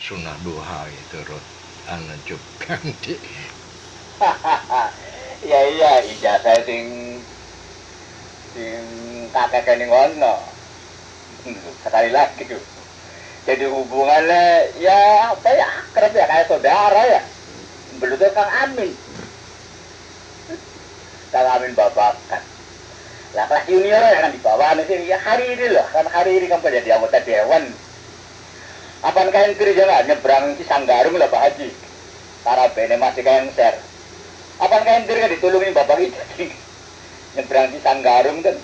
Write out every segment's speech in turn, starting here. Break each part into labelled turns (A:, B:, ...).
A: sunah duha itu rut anu cuk ganti.
B: Ya iya ijazah sing kakek ning ngono. Sekali lagi tuh. Jadi hubungannya ya apa ya akrab ya kayak saudara ya. Belum tuh Kang Amin. Kang Amin babakan. Lah kelas junior ya kan di bawah sih ya hari ini loh kan hari ini kan jadi anggota dewan. Apaan kalian kerja nggak nyebrang di Sanggarung lah Pak Haji. Karabene masih kalian share. Apaan kalian kerja ditulungin bapak itu nyebrang di Sanggarung kan.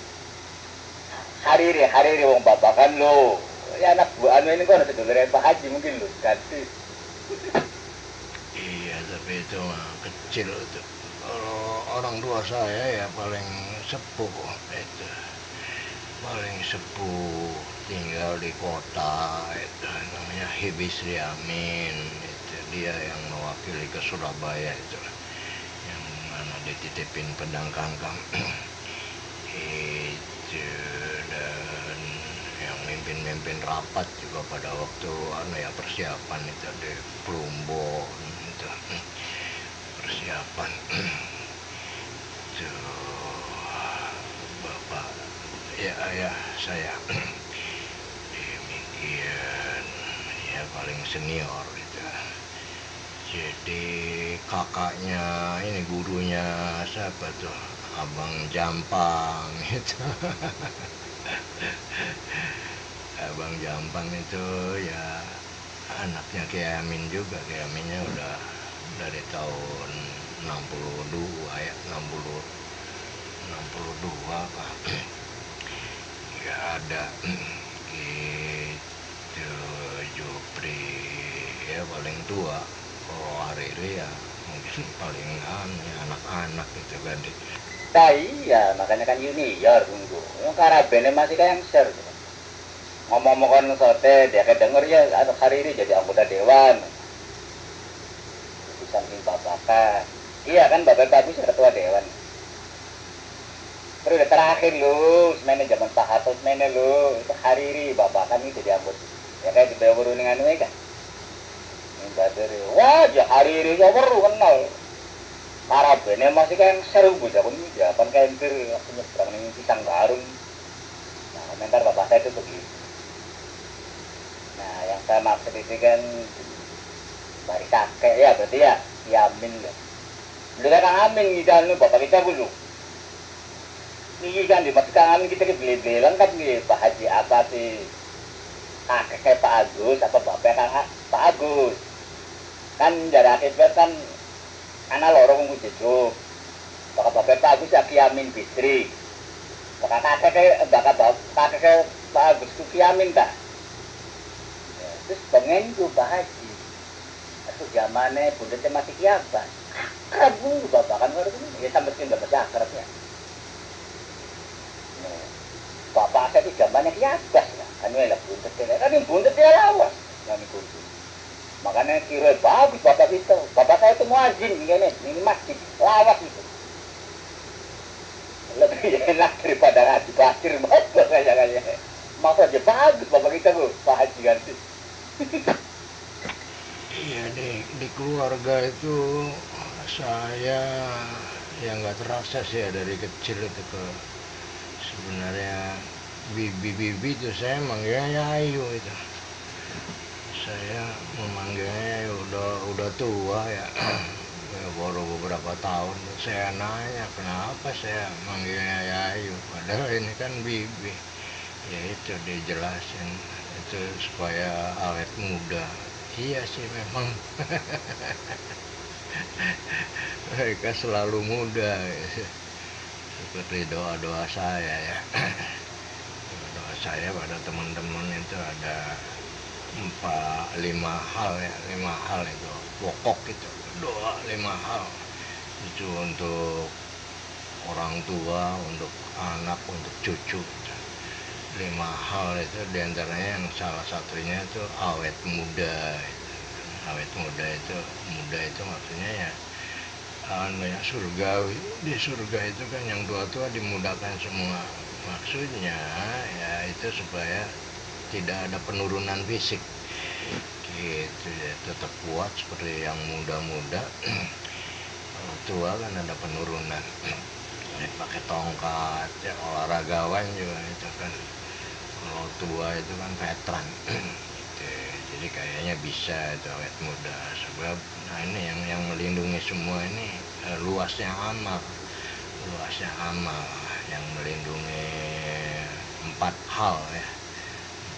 B: Hari ini wong bapak kan lo. Ya anak buah ini kan sedulurnya Pak Haji mungkin lo ganti.
A: Iya tapi itu mah kecil tuh. Kalau orang tua saya ya paling sepuh itu, paling sepuh tinggal di kota itu namanya Hibisri Amin itu dia yang mewakili ke Surabaya itu yang mana dititipin pedang kangkang itu dan yang mimpin rapat juga pada waktu persiapan itu di Plumbon itu persiapan itu bapak ya ayah saya demikian ya paling senior itu jadi kakaknya ini gurunya siapa tuh Abang Jampang itu Abang Jampang itu ya anaknya Kiai Amin juga. Kiai Aminnya udah dari tahun 62 ya 62 Pak ya ada gitu Jupri ya paling tua. Kalau hari ya mungkin paling anak-anak gitu kan.
B: Nah iya makanya kan junior tunggu. Yang karabene masih kayak yang share. Ngomong-ngomong kan sote dia kayak denger ya atau hari ini jadi anggota dewan. Di samping bapak. Iya kan bapak bagus ketua dewan. Terus terakhir lu, semennya zaman Pak Harto semennya lu, itu hari ini bapak kan itu jadi anggota. Ya kayak di bawah uruningan ini kan. Ini badar. Wah, ya hari ini ya baru kenal. Karabene masih kayak yang seru bu, japan kayak entir nyebrang nih pisang garung. Nah, komentar bapak saya itu begitu. Nah, yang saya maksud itu kan dari kakek ya berarti ya, Yamin lah. Dulu kan Amin ngidal bapak kita dulu. Ini kan dimaksud Kang Amin kita beli-beli lengkap nih Pak Haji apa sih kakek Pak Agus apa bapak Kang Pak Agus kan jarak akibat kan anak lorong ngujejuk bapak Pak Agus ya Kiamin Fitri kakek Pak Agus itu Kiamin tak terus pengen tuh Pak Haji itu zamannya bundetnya masih kiabat akrab dulu bapak kan ya sampai sini udah masih akrab ya. Bapak saya itu zamannya kiabat ya kan ini lah bundetnya kan ini bundetnya lawas yang kunci makanya kira bagus bapak itu bapak saya itu muazin ini masjid lawas itu lebih enak daripada ngaji pasir betul kayaknya masa aja bagus bapak kita tuh Pak Haji ganti.
A: Iya di keluarga itu saya yang nggak terasa sih ya dari kecil itu ke sebenarnya bibi itu saya manggilnya Ayu itu. Saya memanggilnya udah tua ya. Ya baru beberapa tahun saya nanya kenapa saya manggilnya Ayu padahal ini kan bibi. Ya itu dijelasin itu supaya awet muda. Iya sih memang mereka selalu muda ya. Seperti doa-doa saya ya. Doa saya pada teman-teman itu ada 5 hal ya, 5 hal itu pokok itu doa 5 hal itu untuk orang tua, untuk anak, untuk cucu. 5 hal itu diantaranya yang salah satunya itu awet muda. Awet muda itu maksudnya ya surgawi. Di surga itu kan yang tua-tua dimudahkan semua. Maksudnya ya itu supaya tidak ada penurunan fisik gitu. itu ya tetap kuat seperti yang muda-muda. Kalau tua kan ada penurunan. Pakai tongkat ya, olahragawan juga itu kan. Kalau tua itu kan veteran. Gitu. Jadi kayaknya bisa itu awet muda, sebab nah ini yang melindungi semua ini luasnya amal yang melindungi empat hal ya,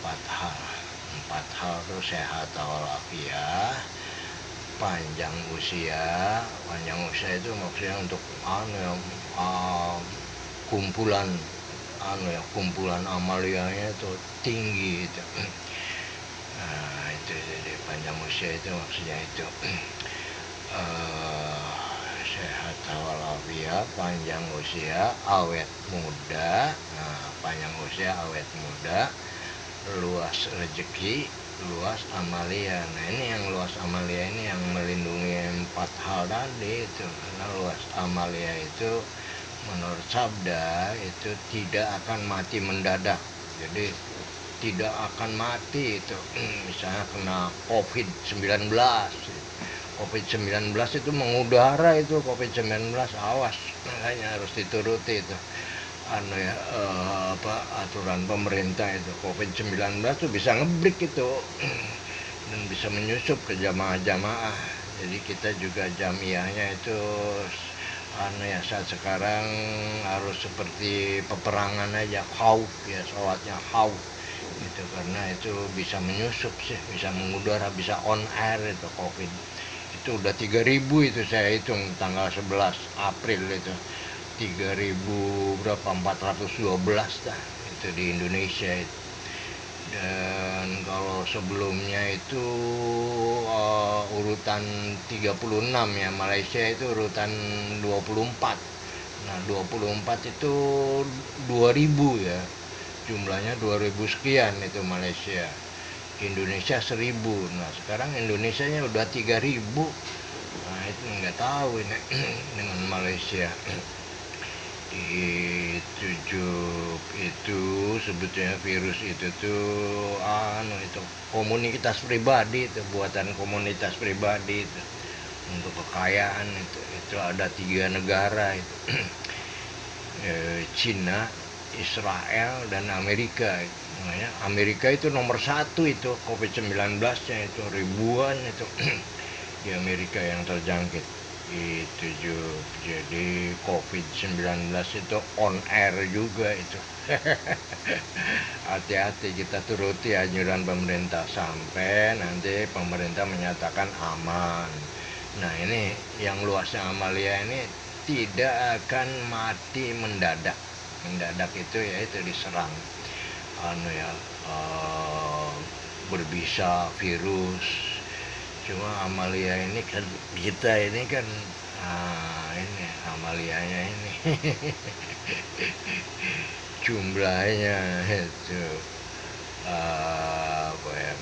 A: empat hal itu sehat walafiat, panjang usia itu maksudnya untuk kumpulan kumpulan amalianya itu tinggi itu. Nah, itu jadi panjang usia itu maksudnya itu sehat walafiat, panjang usia, awet muda. Nah, panjang usia, awet muda, luas rezeki, luas amalia. Nah, ini yang luas amalia ini yang melindungi empat hal tadi itu. Karena luas amalia itu menurut sabda itu tidak akan mati mendadak. Jadi tidak akan mati itu. Misalnya kena COVID-19 itu mengudara itu, COVID-19 awas, makanya harus dituruti itu aturan pemerintah itu. COVID-19 itu bisa ngebreak itu dan bisa menyusup ke jamaah-jamaah. Jadi kita juga jamiahnya itu saat sekarang harus seperti peperangan aja, khauf ya, sholatnya khauf gitu, karena itu bisa menyusup sih, bisa mengudara, bisa on air itu COVID. Itu udah 3.000 itu saya hitung tanggal 11 April itu 3.000 berapa 412 dah itu di Indonesia itu. Dan kalau sebelumnya itu urutan 36 ya, Malaysia itu urutan 24. Nah 24 itu 2.000 ya, jumlahnya 2.000 sekian itu Malaysia. Indonesia 1.000. Nah sekarang Indonesianya udah 3.000. Nah itu nggak tahu ini dengan Malaysia. Itu sebetulnya virus itu tuh itu komunitas pribadi, itu buatan komunitas pribadi itu untuk kekayaan itu ada 3 negara itu Cina, Israel dan Amerika. Makanya Amerika itu nomor 1 itu COVID-19 nya itu ribuan itu di Amerika yang terjangkit itu juga. Jadi COVID-19 itu on air juga itu. Hati-hati kita turuti anjuran pemerintah sampai nanti pemerintah menyatakan aman. Nah ini yang luasnya amalia ini tidak akan mati mendadak. Mendadak itu ya itu diserang berbisa virus. Cuma amalia ini kan kita ini kan ini amalianya ini jumlahnya itu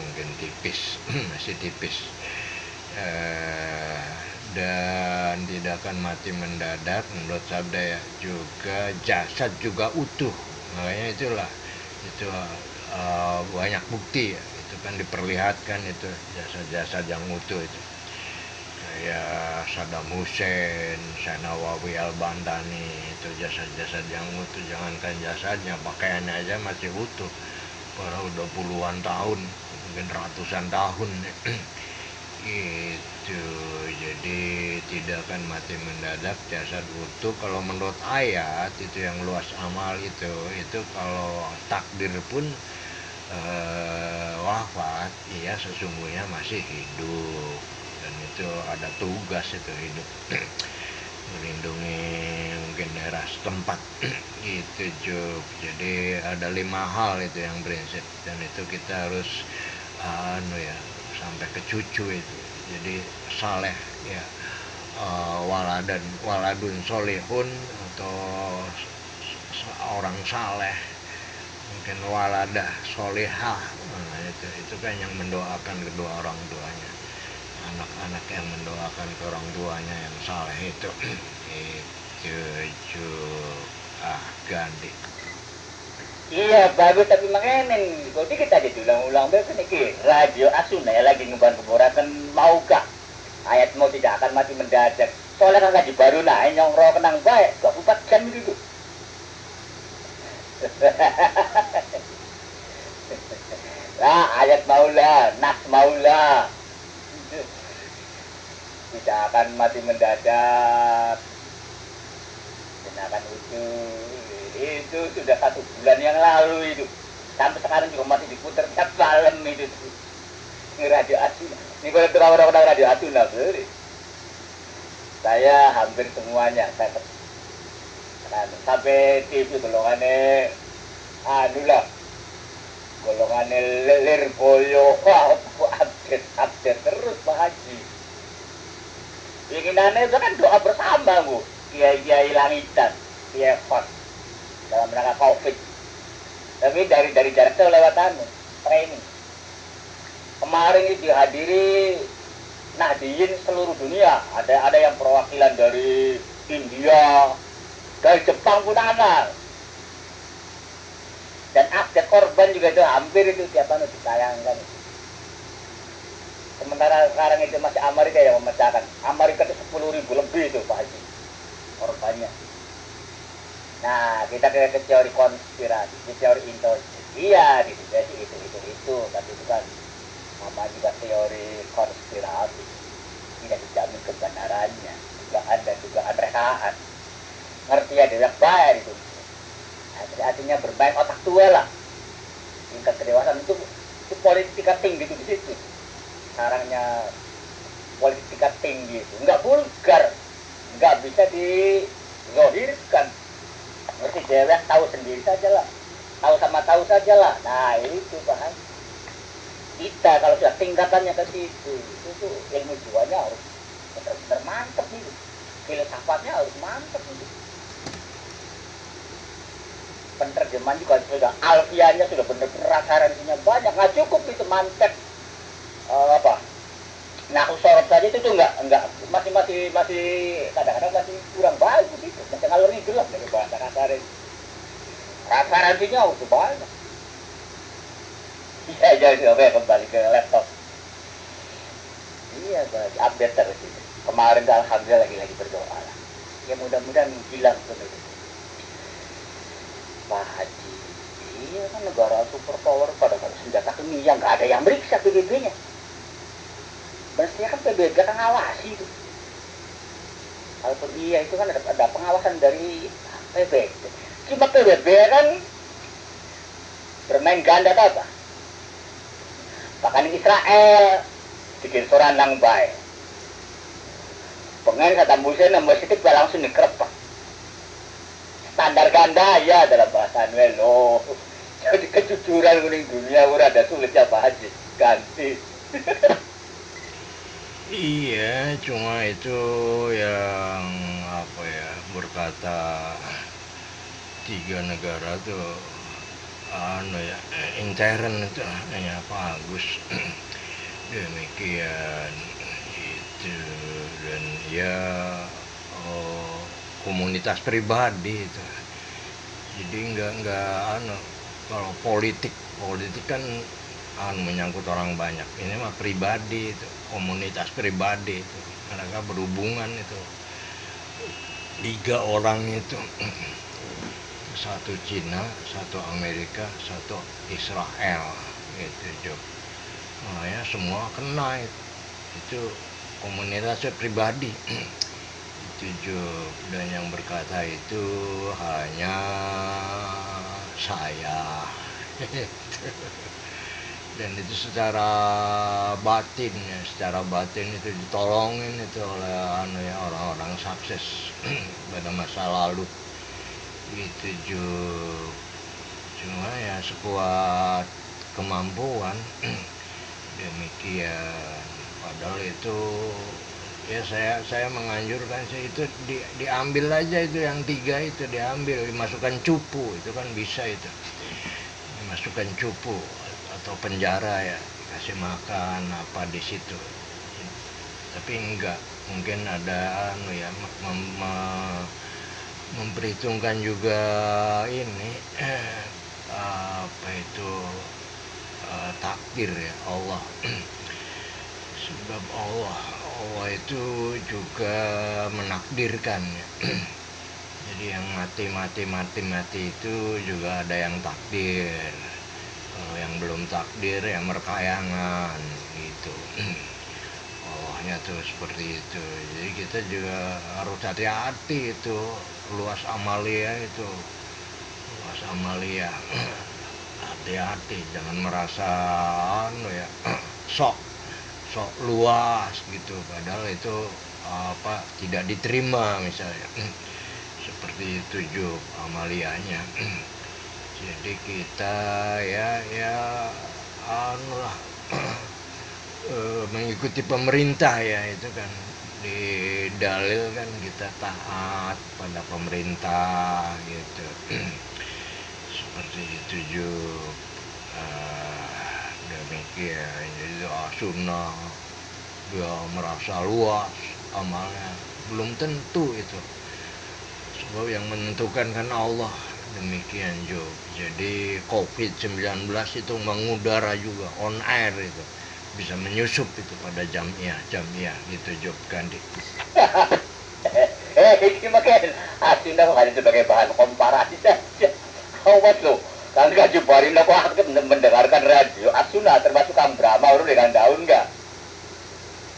A: mungkin tipis masih tipis dan tidak akan mati mendadak menurut sabda ya, juga jasad juga utuh. Makanya itulah itu banyak bukti ya, itu kan diperlihatkan itu jasad-jasad yang utuh itu kayak Saddam Hussein, Nawawi Al-Bantani, itu jasad-jasad yang utuh. Jangankan jasadnya, pakaiannya aja masih utuh, padahal udah puluhan tahun, mungkin ratusan tahun itu. Jadi tidak akan mati mendadak, jasad utuh. Kalau menurut ayat itu yang luas amal itu kalau takdir pun wafat, ya sesungguhnya masih hidup, dan itu ada tugas itu hidup melindungi mungkin daerah setempat gitu Juk. Jadi ada 5 hal itu yang prinsip, dan itu kita harus sampai ke cucu itu. Jadi saleh ya, waladun solihun, atau orang saleh, mungkin waladah solihah. Nah, itu kan yang mendoakan kedua orang tuanya, anak-anak yang mendoakan ke orang tuanya yang saleh itu itu ganti.
B: Iya bagus, tapi makanya kalau kita aja diulang-ulang, berarti nih radio Asuna ya lagi ngeban keborakan maukah ayatmu tidak akan mati mendadak. Soalnya kan kaji baru naik nyongro kenang baik 24 jam itu. Lah ayat maula, nas maula tidak akan mati mendadak. Akan itu sudah 1 bulan yang lalu itu. Sampai sekarang juga masih diputar tiap malam itu. Ini radio Atuna. Ini kalau orang-orang radio Atuna beri. Saya hampir semuanya saya sampai TV golongannya lah golongannya lelir boyo update terus Pak Haji. Inginannya itu kan doa bersama Bu. Kiai langitan, kiai hot dalam rangka COVID. Tapi dari jarak jauh lewat training. Kemarin ini dihadiri Nahdiyin seluruh dunia. Ada yang perwakilan dari India, dari Jepang pun ada. Dan update korban juga itu hampir itu tiap tahun ditayangkan. Sementara sekarang itu masih Amerika yang memecahkan. Amerika itu 10.000 lebih itu Pak Haji korbannya. Nah, kita ke teori konspirasi, ke teori intelijen. Iya, itu tapi itu kan sama juga teori konspirasi. Tidak dijamin kebenarannya, dugaan dan dugaan rekaan. Ngerti ya, dia bayar itu. Artinya bermain otak tua lah. Tingkat kedewasaan itu politika tinggi itu di situ. Sarangnya politika tinggi itu, enggak vulgar. Nggak bisa dizohirkan. Ngerti dewek tahu sendiri saja lah. Tahu sama tahu saja lah. Nah itu Pak. Kita kalau sudah tingkatannya ke situ, itu ilmu jiwanya harus benar-benar mantap gitu. Filsafatnya harus mantap gitu. Penerjemahan juga sudah alfiahnya sudah benar-benar referensinya banyak. Nggak cukup itu mantap Nah, sorot saja itu tuh enggak masih kadang-kadang masih kurang bagus itu. Masih ngalur ngidul lah dari bahasa kasar. Referensinya udah banyak. Iya, jadi kembali ke laptop. Iya, update terus itu. Kemarin alhamdulillah lagi berdoa lah. Ya mudah-mudahan hilang tuh itu. Pak Haji, iya kan negara superpower pada senjata kimia nggak ada yang meriksa PBB-nya. Mestinya kan PBB kan ngawasi itu. Kalau dia itu kan ada pengawasan dari PBB. Cuma PBB kan bermain ganda apa? Bahkan Israel bikin surat nang baik. Pengen kata Musa nambah sitik langsung dikerepak. Standar ganda ya dalam bahasa lo. Jadi kejujuran kuning dunia udah ada sulit ya Pak Haji ganti.
A: Iya, cuma itu yang berkata 3 negara tuh intern itu hanya bagus. Demikian itu dan ya komunitas pribadi itu. Jadi enggak kalau politik kan menyangkut orang banyak. Ini mah pribadi itu, komunitas pribadi itu. Mereka berhubungan itu. 3 orang itu. 1 Cina, 1 Amerika, 1 Israel gitu. Makanya semua kena itu komunitasnya pribadi. Itu dan yang berkata itu hanya saya. Dan itu secara batin itu ditolongin itu oleh orang-orang sukses pada masa lalu itu cuma ya sekuat kemampuan. Demikian padahal itu ya saya menganjurkan itu diambil aja itu yang 3 itu diambil dimasukkan cupu itu kan bisa itu dimasukkan cupu atau penjara ya kasih makan apa di situ tapi enggak mungkin ada memperhitungkan juga ini takdir ya Allah Sebab Allah itu juga menakdirkan. Jadi yang mati itu juga ada yang takdir. Kalau yang belum takdir ya merkayangan gitu. Allahnya tuh seperti itu. Jadi kita juga harus hati-hati itu. Luas amalia itu. Luas amalia. Hati-hati, jangan merasa ya sok luas gitu, padahal itu tidak diterima misalnya. Seperti itu Job amalianya. Jadi kita lah mengikuti pemerintah ya, itu kan di dalil kan kita taat pada pemerintah gitu. Seperti itu Job. Demikian. Jadi sunnah dia merasa luas amalnya, belum tentu itu. Sebab yang menentukan kan Allah. Demikian Job. Jadi COVID-19 itu mengudara juga, on air itu. Bisa menyusup itu pada jamiah gitu Job Gandhi.
B: Ini makin aslinya hanya sebagai bahan komparasi saja. Awas loh, kan gak jubarin aku mendengarkan radio Asuna termasuk Kang Brahma urut dengan daun enggak?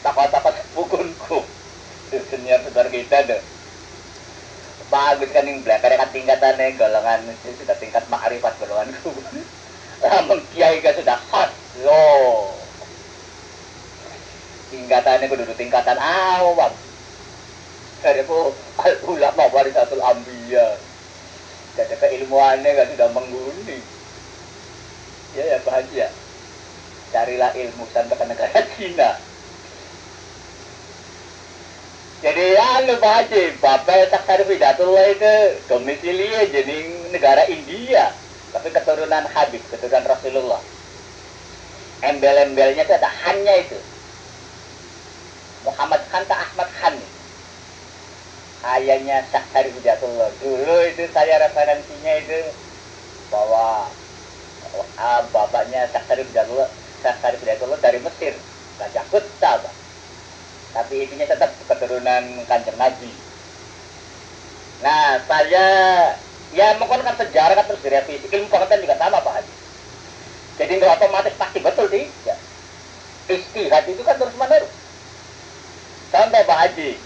B: Takut-takut pukulku. Senior saudara kita deh. Bagus kan yang belakang kan tingkatannya golongan sudah tingkat makrifat golonganku. Namun kiai kan sudah hot loh. Tingkatannya kudu tingkatan awam. Dari aku ulama warisatul anbiya. Jadi keilmuannya kan sudah mengguni. Ya bahagia. Carilah ilmu sampai ke negara Cina. Jadi bahagia. Bapak Saksari Widatullah itu domisilinya jadi negara India. Tapi keturunan Habib, keturunan Rasulullah. Embel-embelnya itu ada Hannya itu. Muhammad Khan ke Ahmad Khan. Ayahnya Saksari Widatullah. Dulu itu saya referensinya itu bahwa bapaknya Saksari Widatullah dari Mesir, Raja Kutta, tapi intinya tetap keturunan Kanjeng Nabi. Nah, saya ya mengkonon sejarah kan terus direvisi, ilmu pengetahuan juga sama Pak Haji. Jadi nggak otomatis pasti betul tidak. Istihad itu kan terus menerus. Contoh Pak Haji,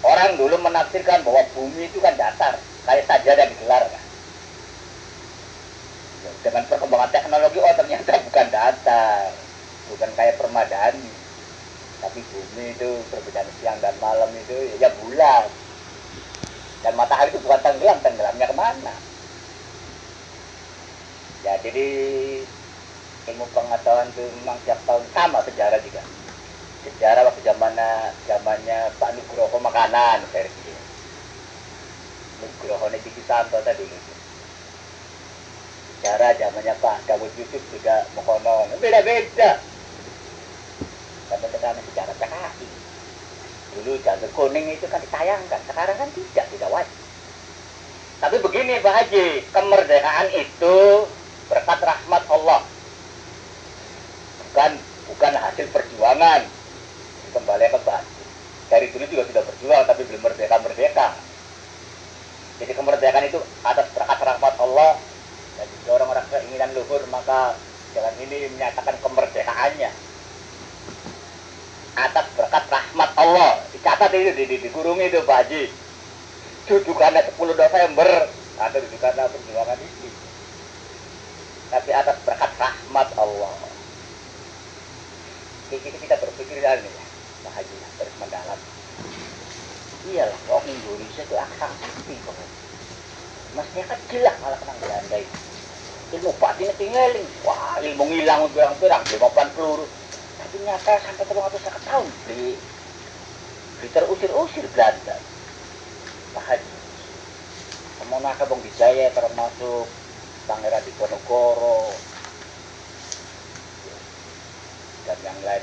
B: orang dulu menafsirkan bahwa bumi itu kan datar, kayak sajadah digelar kan. Dengan perkembangan teknologi, ternyata bukan datar, bukan kayak permadani, tapi bumi itu perbedaan siang dan malam itu ya bulan, dan matahari itu bukan tenggelamnya kemana. Ya jadi ilmu pengetahuan itu memang tiap tahun sama sejarah juga. Sejarah waktu zamannya Pak Nugroho makanan versi Nugroho ini Tiki Santo tadi gitu. Sejarah zamannya Pak Dawud Yusuf juga mengkonon beda-beda. Sampai sekarang sejarah PKI. Dulu Jantung Kuning itu kan ditayangkan, sekarang kan tidak wajib. Tapi begini Pak Haji, kemerdekaan itu berkat rahmat Allah. Bukan hasil perjuangan. Kembali ke batu. Dari dulu juga sudah berjuang tapi belum merdeka. Jadi kemerdekaan itu atas berkat rahmat Allah, dan jika orang keinginan luhur maka jalan ini menyatakan kemerdekaannya atas berkat rahmat Allah. Dicatat itu di kurung itu Pak Haji. Dudukannya 10 November atau dudukannya perjuangan ini, tapi atas berkat rahmat Allah. Kita berpikir hal ini ya Pak Haji, terus mendalam. Iyalah, orang Indonesia itu aksang sakti kok. Masnya kecil lah malah kena Belanda itu. Ilmu batinnya tinggalin, wah ilmu ngilang berang-berang, 50 peluru. Tapi nyata sampai 300 tahun beli terusir-usir Belanda. Pak Haji, Kemonaka Bong Dijaya termasuk Pangeran Diponegoro dan yang lain.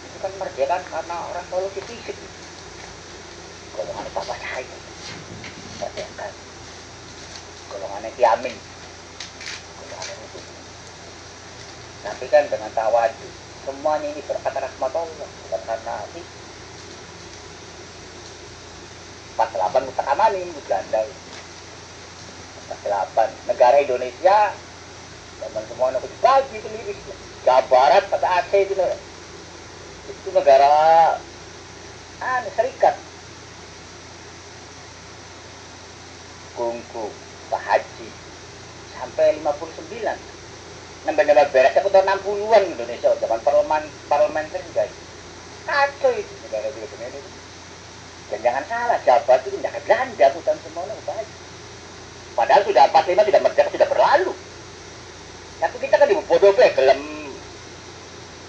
B: Itu kan merdeka karena orang solusi fisik. Golongan Bapak saya merdeka. Golongannya Kiamin. Golongannya itu. Tapi kan dengan tawadu. Semuanya ini berkat rahmat Allah, bukan karena ini 48 mutak amani ini Belanda. 48 negara Indonesia zaman semua aku dibagi sendiri. Jawa Barat kata Aceh itu negara serikat. Kungku Pak Haji sampai 59 nambah-nambah beres aku tahun 60-an Indonesia zaman parlementer guys. Kacau itu negara ini. Dan jangan salah, Jawa itu tidak Belanda hutan semuanya Pak. Padahal sudah 45 sudah merdeka, sudah berlalu. Tapi kita kan bodoh gelem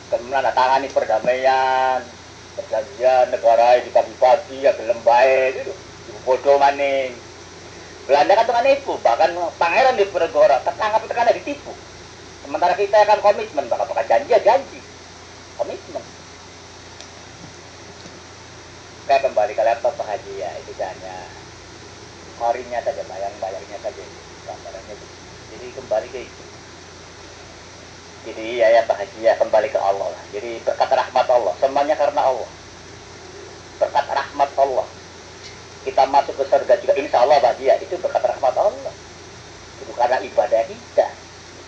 B: menandatangani perdamaian, perjanjian negara dibagi-bagi ya gelem bae gitu. Bodoh maning. Belanda kan tukang nipu, bahkan pangeran di negara tertangkap karena ditipu. Sementara kita kan komitmen, bakal janji, komitmen. Kayak kembali ke laptop Pak Haji ya, itu hanya horinya saja, bayarnya saja, gambarannya itu. Jadi kembali ke itu. Jadi ya Pak Haji ya, kembali ke Allah lah. Jadi berkat rahmat Allah, semuanya karena Allah. Berkat rahmat Allah. Kita masuk ke surga juga insya Allah bahagia, itu berkat rahmat Allah, itu karena ibadah kita.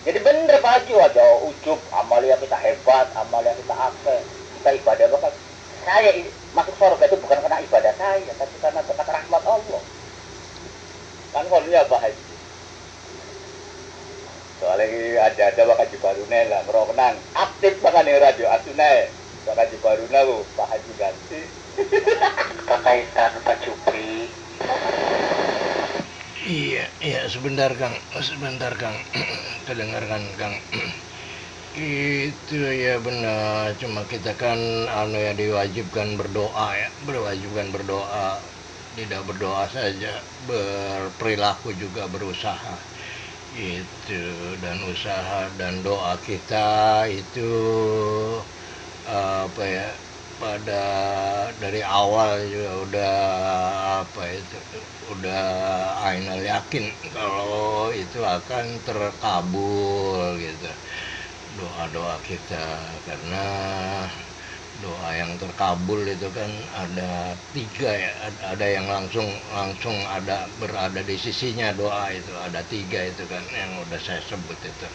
B: Jadi bener Pak Haji aja ujub amalia kita hebat, amalia kita akeh, kita ibadah banget. Saya masuk surga itu bukan karena ibadah saya, tapi karena berkat rahmat Allah. Kan kolnya Pak Haji. Soalnya ada Haji Baruna lah, merokenang aktif banget nih radio Asuna. Haji Baruna lo Pak Haji ganti. Kekaitan Pak Cupri.
A: Iya, sebentar Kang. Kedengarkan Kang. Itu ya benar, cuma kita kan diwajibkan berdoa ya, tidak berdoa saja, berperilaku juga berusaha. Itu dan usaha dan doa kita itu pada dari awal juga udah ainal yakin kalau itu akan terkabul gitu doa-doa kita, karena doa yang terkabul itu kan ada 3 ya, ada yang langsung ada berada di sisinya. Doa itu ada 3 itu kan yang udah saya sebut itu.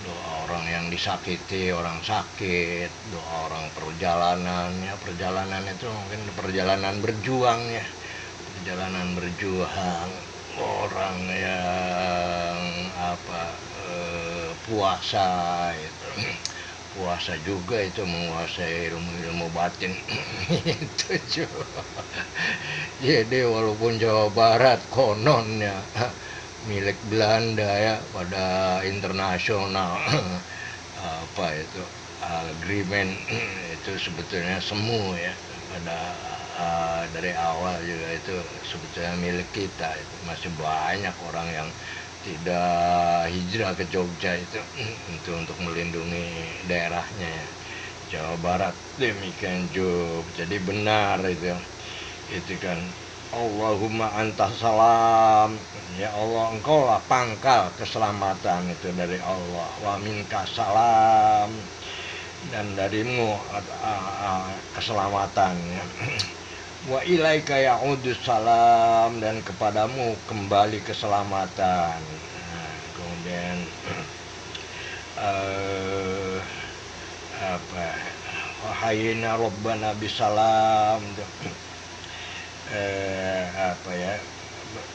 A: Doa orang yang disakiti, orang sakit, doa orang perjalanan itu mungkin perjalanan berjuang ya, orang yang puasa itu. Puasa juga itu menguasai ilmu batin. Itu juga. Jadi walaupun Jawa Barat kononnya milik Belanda ya, pada internasional agreement itu sebetulnya semu ya, pada dari awal juga itu sebetulnya milik kita. Itu masih banyak orang yang tidak hijrah ke Jogja itu untuk melindungi daerahnya ya. Jawa Barat demikian juga. Jadi benar itu kan, Allahumma anta salam, ya Allah engkau lah pangkal keselamatan, itu dari Allah. Wa minka salam, dan darimu keselamatan ya. Wa ilaika ya'udus salam, dan kepadamu kembali keselamatan. Nah, kemudian wahayina rabbana bisalam,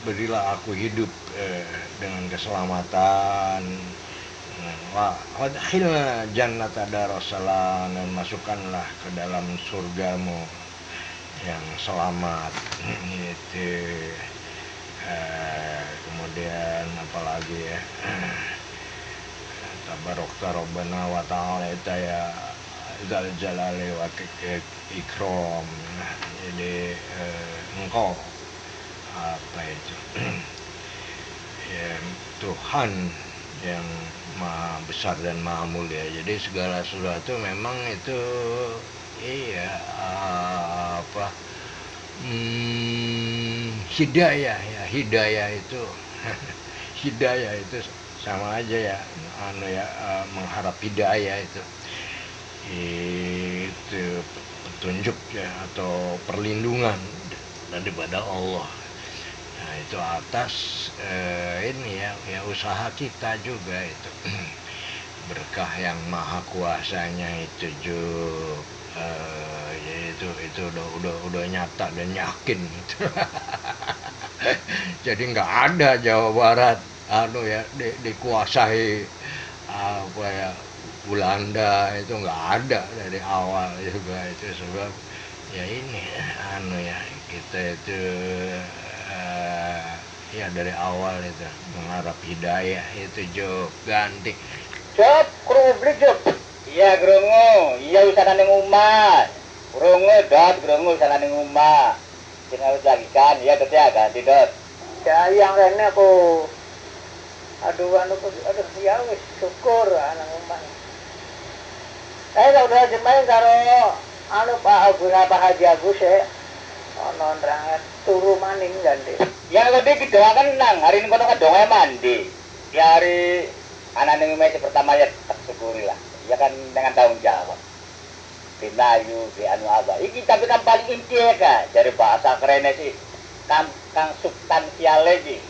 A: berilah aku hidup dengan keselamatan. Wadkhilna jannata darussalam, dan masukkanlah ke dalam surgamu yang selamat. Itu kemudian apalagi ya, tabarakta rabbana wa ta'ala ya zal jalali wa ikram. Jadi engkau ya, Tuhan yang maha besar dan maha mulia. Jadi segala sesuatu memang itu hidayah ya, hidayah itu hidayah itu sama aja ya, mengharap hidayah itu. itu petunjuk ya atau perlindungan daripada Allah. Nah itu atas ini ya usaha kita juga itu berkah yang maha kuasanya itu juga ya itu udah nyata dan yakin gitu. Jadi nggak ada Jawa Barat dikuasai apa ya Belanda, itu nggak ada dari awal juga. Itu sebab ya ini kita itu ya dari awal itu mengharap hidayah itu Job ganti
B: Job krungu beli Job. Iya krungu, iya usana ning omah. Krungu dot krungu usana ning omah. Sing harus lagi kan, iya dot ya ganti dot. Ya yang rene aku aduh ya wis syukur anak omah. Udah jemain karo Pak Agus apa Haji Agus ya. Ono nerangan turu maning ganti. Ya tadi kidoaken nang hari ini kono kadonge mandi. Ya hari anane mesi pertama ya tak syukuri lah. Ya kan dengan tanggung jawab. Binayu di anu apa. Iki tapi kan paling inti ya kan. Dari bahasa kerennya sih kang substansial iki.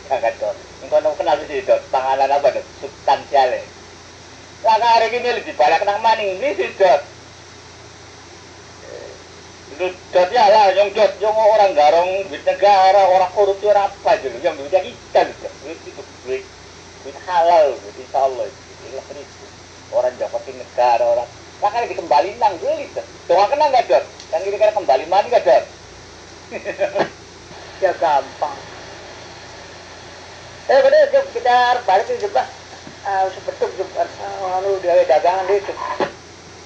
B: Kan dot. Ning kono kenal sih dot. Pangalan apa dot? Substansial. Lah hari ini lebih balik nang maning ini sih dot. Dot ya lah, yang orang garong duit negara, orang korupsi, orang apa aja loh, yang duitnya kita loh, duit halal, duit insya Allah, orang dapetin negara, orang, makanya dikembaliin nang beli, doa kena nggak dot, kan kira-kira kembali mana nggak dot, ya gampang. Bener kita balik ke jebak, seperti jebak, lalu dia dagangan itu.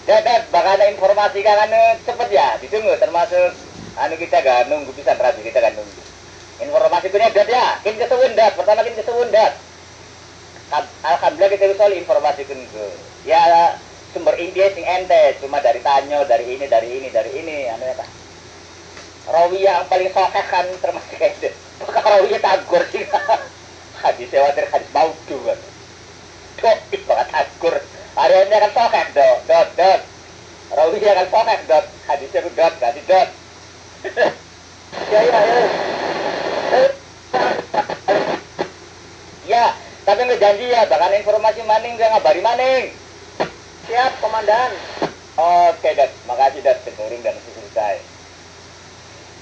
B: Dad, bakal ada informasi kan cepet ya, ditunggu termasuk kita gak nunggu bisa terapi kita gak nunggu. Informasi punya Dad ya, kita kesuwun Dad, pertama kita kesuwun Dad. Alhamdulillah kita bisa informasi ke ya sumber intinya sing ente, cuma dari Tanyo, dari ini, anu ya Pak. Rawiyah yang paling sokeh kan termasuk itu. Bukan Rawiyah tagur sih. Hadis khawatir hadis maudu kan. Dok, banget tagur. Hari ini akan sokek dot. Rawiyah akan sokek dot. Hadisnya ku dot, ganti dot. Ya. Ya, tapi nggak janji ya, bakal informasi maning, dia ngabari maning. Siap, komandan. Oke, Dot. Makasih, Dot. Dengerin dan selesai.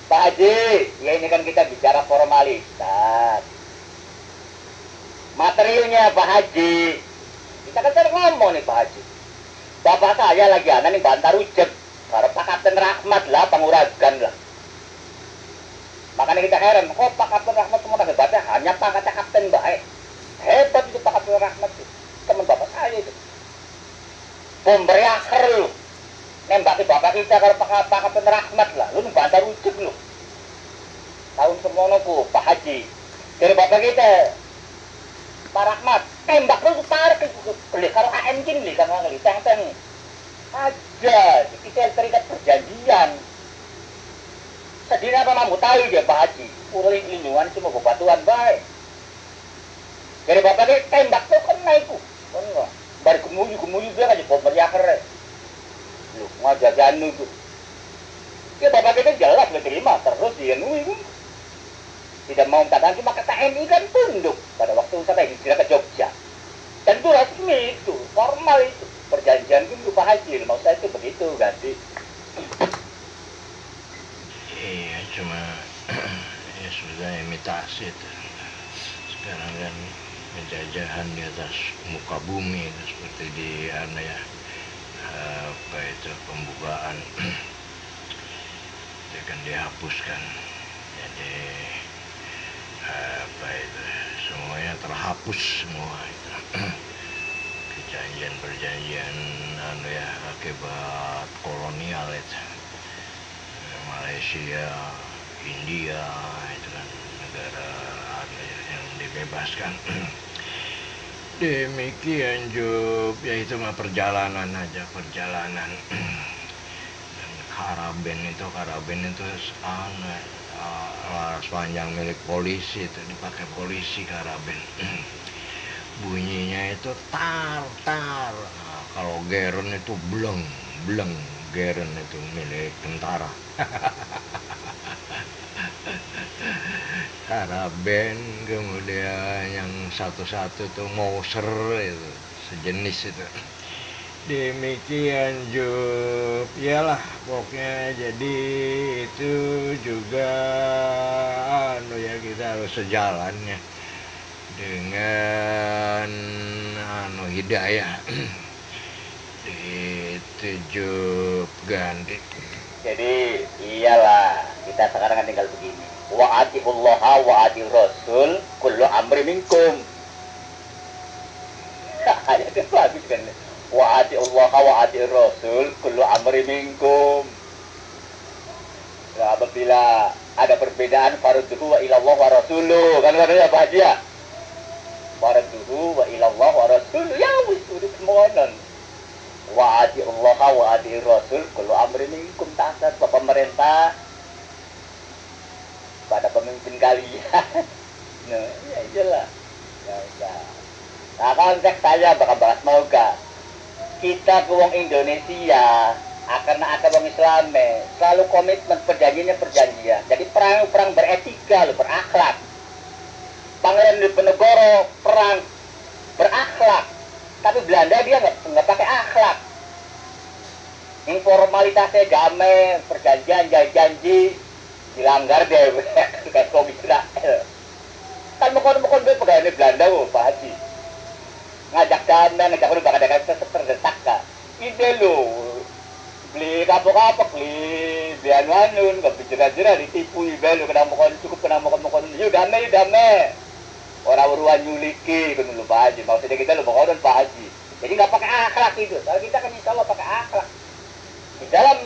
B: Pak Haji, ya ini kan kita bicara formalitas. Materialnya Pak Haji. Kita kan sering ngomong nih Pak Haji. Bapak saya lagi anak nih Bantar Ujeb. Karena Pak Kapten Rahmat lah, penguragan lah. Makanya kita heran, kok Pak Kapten Rahmat semua hebatnya hanya pangkatnya Kapten baik. Hebat itu Pak Kapten Rahmat itu. Teman bapak saya itu. Pemberi akhir lu. Nembaki bapak kita kalau Pak Kapten Rahmat lah. Lu Bantar Ujeb lu. Tahun semono ku Pak Haji. Dari bapak kita Pak Rahmat, tembak lu tarik beli kalau AM kin beli kan ngali teng aja kita terikat perjanjian. Sedina apa mampu tahu dia Pak Haji, urus lindungan cuma bebatuan baik. Dari bapak dia tembak tuh kan naikku, kan nggak? Bari gemuyu dia aja bom beriakar. Lu ngajak anu tuh. Ya bapak kita jelas diterima terus dia nui. Tidak mau minta ganti maka TNI kan tunduk pada waktu saya hijrah ke Jogja. Dan itu resmi itu, formal itu. Perjanjian itu Pak Haji, mau saya itu begitu ganti.
A: Iya, cuma ya sudah imitasi itu. Sekarang kan penjajahan di atas muka bumi itu, seperti di apa itu pembukaan itu kan dihapuskan. Jadi apa itu semuanya terhapus semua itu perjanjian akibat kolonial itu Malaysia, India itu kan negara yang dibebaskan. Demikian Job, ya itu mah perjalanan aja dan Karaben itu laras panjang milik polisi itu dipakai polisi Karaben. Bunyinya itu tar. Nah, Kalau Geren itu bleng, Geren itu milik tentara. Karaben, kemudian yang satu-satu tuh Mauser itu, sejenis itu. Demikian Jup, iyalah pokoknya jadi itu juga kita harus sejalannya dengan hidayah. Itu Jup ganti.
B: Jadi iyalah kita sekarang kan tinggal begini. Wa atiullaha wa atiur rasul kullu amri minkum. Ayat itu habis kan. Wa atiullaha wa atiur rasul kullu amri minkum. Nah, apabila ada perbedaan farudduhu wa ilallah wa rasuluh. Kan katanya Pak Haji ya? Farudduhu wa ilallah wa rasuluh. Ya wis udah semuanya. Wa atiullaha wa atiur rasul kullu amri minkum, taat pemerintah pada pemimpin kalian. Nah, ya itulah. Nah, konteks saya bakal bahas mau gak kita ke wong Indonesia akan wong Islam selalu komitmen perjanjian. Jadi perang beretika, berakhlak. Pangeran Diponegoro perang berakhlak, tapi Belanda dia nggak pakai akhlak. Informalitasnya damai, perjanjian, janji dilanggar deh, kayak kau Israel. Kan mukon pegawai Belanda, Pak Haji. Ngajak damai, ngajak lu bakal ada terdesak kak. Ide lu, beli kapok-kapok, beli bianuanun, nggak bicara-bicara, ditipu ide lu, kena mukon, yuk damai. Orang uruan nyuliki, kan lu Pak Haji. Maksudnya kita lu mukon Pak Haji. Jadi nggak pakai akhlak itu. Kalau kita kan insya Allah pakai akhlak. Di dalam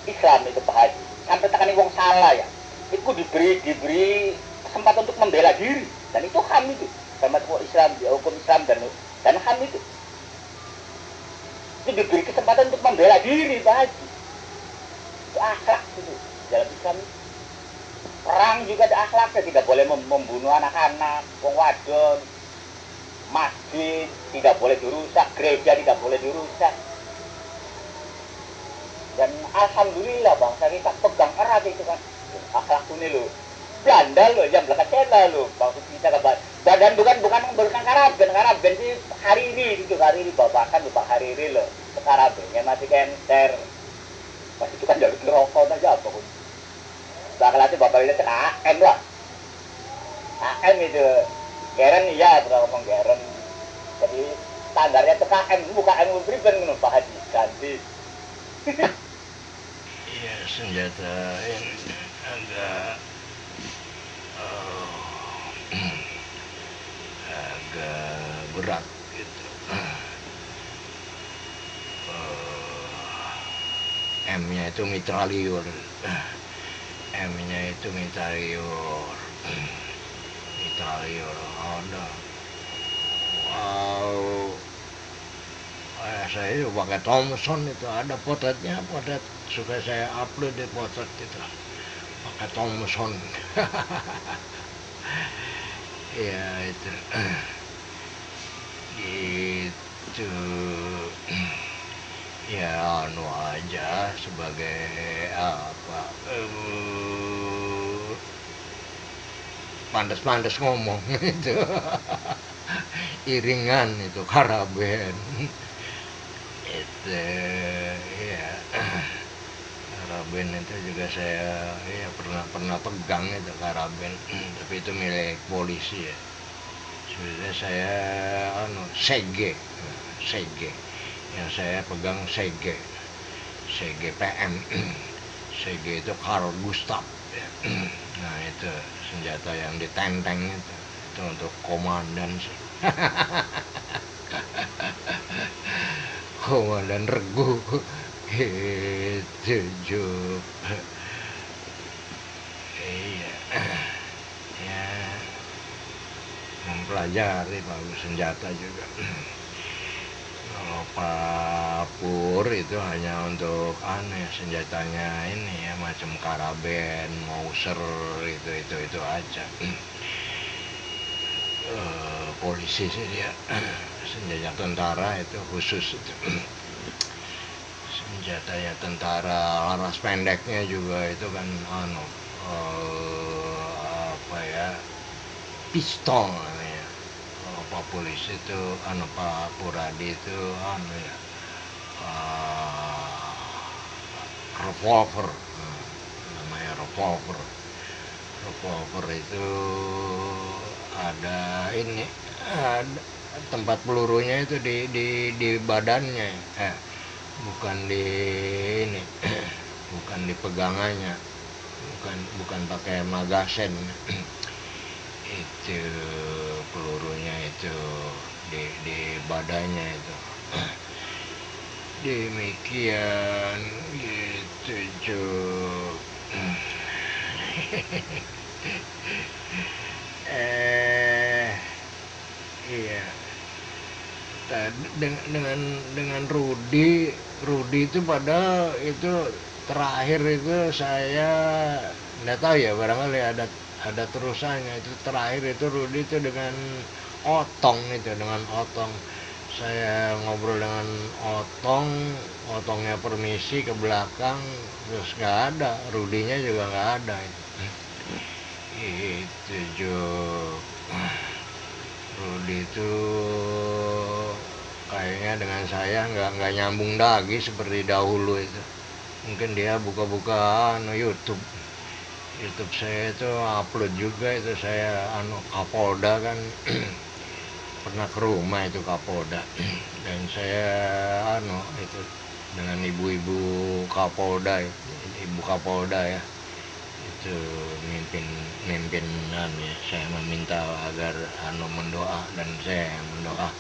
B: Islam itu Pak Haji, sampai tekan wong salah ya, itu diberi kesempatan untuk membela diri, dan itu HAM itu sama Islam, hukum Islam dan HAM itu diberi kesempatan untuk membela diri Pak Haji. Itu akhlak itu dalam Islam. Perang juga ada akhlaknya, tidak boleh membunuh anak-anak, wong wadon, masjid tidak boleh dirusak, gereja tidak boleh dirusak. Dan alhamdulillah bangsa kita pegang erat itu kan akhlak ini lo. Belanda lo yang belakang Cina lo, bangsa kita kabar. Dan bukan Karaben sih Hariri itu, Hariri babakan lo Pak Hariri lo. Karaben yang masih cancer, masih itu kan jalur rokok aja apa pun. Bakal nanti bapak itu AM lah, AM itu Geren iya, bukan ngomong Geren. Jadi standarnya itu KM, bukan KM pribadi Pak Haji ganti.
A: Iya, senjata yang agak berat gitu. M-nya itu mitraliur. M-nya itu mitraliur. Ada. Wow. Saya itu pakai Thompson itu, ada potretnya, potret suka saya upload di potret itu, pakai Thompson. Ya itu itu ya aja sebagai apa, pandas ngomong itu. Iringan itu Karaben itu ya. Karaben itu juga saya ya pernah pegang itu Karaben, tapi itu milik polisi ya. Sebenarnya saya Sege yang saya pegang Sege PM. Sege itu Carl Gustav ya. Nah itu senjata yang ditenteng itu untuk komandan sih. Komandan Regu itu Jup. Iya ya, mempelajari bagus senjata juga. Kalau Papur itu hanya untuk senjatanya ini ya, macam Karaben, Mauser itu aja. polisi sih dia. Senjata tentara itu khusus itu. Senjatanya tentara, laras pendeknya juga itu kan apa ya, pistol namanya. Pak polisi itu Pak Puradi itu ya, revolver. Namanya revolver. Revolver itu ada ini, ada tempat pelurunya itu di badannya, bukan di ini, bukan di pegangannya, bukan pakai magazen. Itu pelurunya itu di badannya itu. Demikian gitu Juk. Iya. Dengan Rudi itu padahal itu terakhir itu saya nggak tahu ya, barangkali ada terusannya. Itu terakhir itu Rudi itu dengan Otong. Saya ngobrol dengan Otongnya permisi ke belakang, terus nggak ada, Rudinya juga nggak ada. Itu Juk. Rudi itu kayaknya dengan saya nggak nyambung lagi seperti dahulu itu. Mungkin dia buka-buka YouTube saya itu upload juga itu. Saya Kapolda kan pernah ke rumah itu Kapolda, dan saya itu dengan ibu-ibu Kapolda, ibu Kapolda ya, itu mimpinan ya. Saya meminta agar mendoa, dan saya mendoa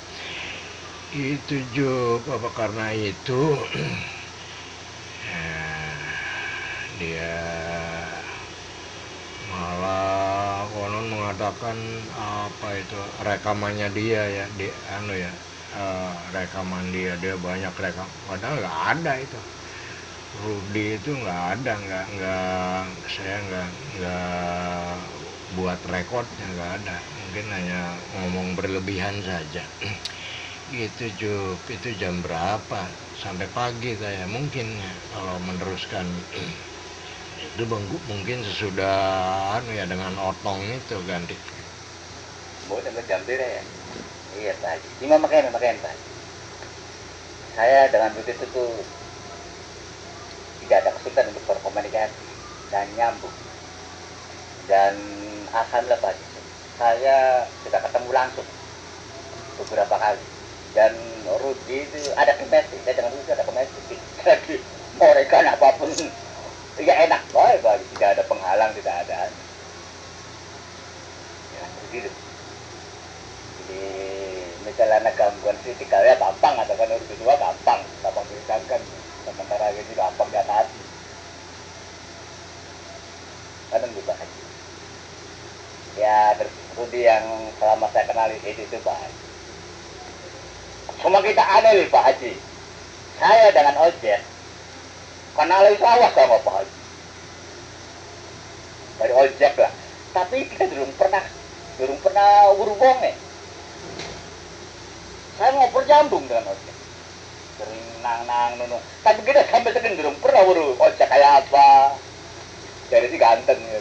A: itu juga karena itu dia malah konon mengatakan apa itu rekamannya dia ya, di ya, rekaman dia banyak rekam, padahal nggak ada itu. Rudi itu nggak ada, saya nggak buat rekodnya, nggak ada. Mungkin hanya ngomong berlebihan saja. Gitu Juk. Itu jam berapa? Sampai pagi saya mungkin ya, kalau meneruskan. Itu mungkin sesudah ya dengan Otong itu ganti.
B: Boleh jam ya. Iya Pak Haji. Ini makanya Pak Haji. Saya dengan Rudi itu tuh tidak ada kesulitan untuk berkomunikasi dan nyambung. Dan alhamdulillah Pak Haji, saya sudah ketemu langsung beberapa kali. Dan Rudi itu ada chemistry, saya dengan Rudi ada chemistry. Jadi mereka apapun ya enak banget Pak Haji, tidak ada penghalang, tidak ada. Ya begitu. Jadi misalnya ada gangguan kritikal ya gampang, atau kan Rudi dua gampang diucapkan. Sementara ini gampang diatasi. Kadang juga Haji. Ya terus Rudi yang selama saya kenal itu Pak Haji. Semua kita aneh nih Pak Haji. Saya dengan ojek kenal sawah sama Pak Haji. Dari ojek lah. Tapi kita belum pernah urung nih. Saya mau berjambung dengan ojek. Sering nang nunung. Tapi kita sampai sekarang belum pernah ojek kayak apa. Dari si ganteng ya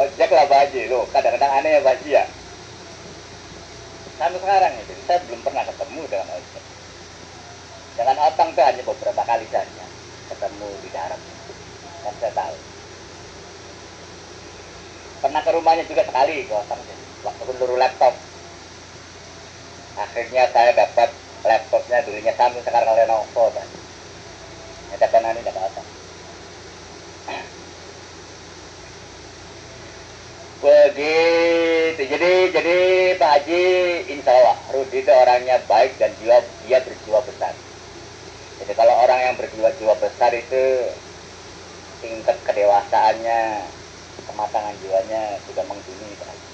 B: ojek lah Pak Haji. Loh, kadang-kadang aneh ya Pak Haji ya. Sampai sekarang itu saya belum pernah ketemu dengan ojek. Dengan Otong tuh hanya beberapa kali saja ketemu di darat. Kan saya tahu. Pernah ke rumahnya juga sekali ke Otong, waktu peluru laptop. Akhirnya saya dapat laptopnya dulunya Samsung, sekarang Lenovo kan. Nyatakan ini dapat Otong. Begitu. Jadi Pak Haji, insya Allah Rudi itu orangnya baik dan dia berjiwa besar. Jadi kalau orang yang berjiwa besar itu tingkat kedewasaannya, kematangan jiwanya sudah mengguni Pak Haji.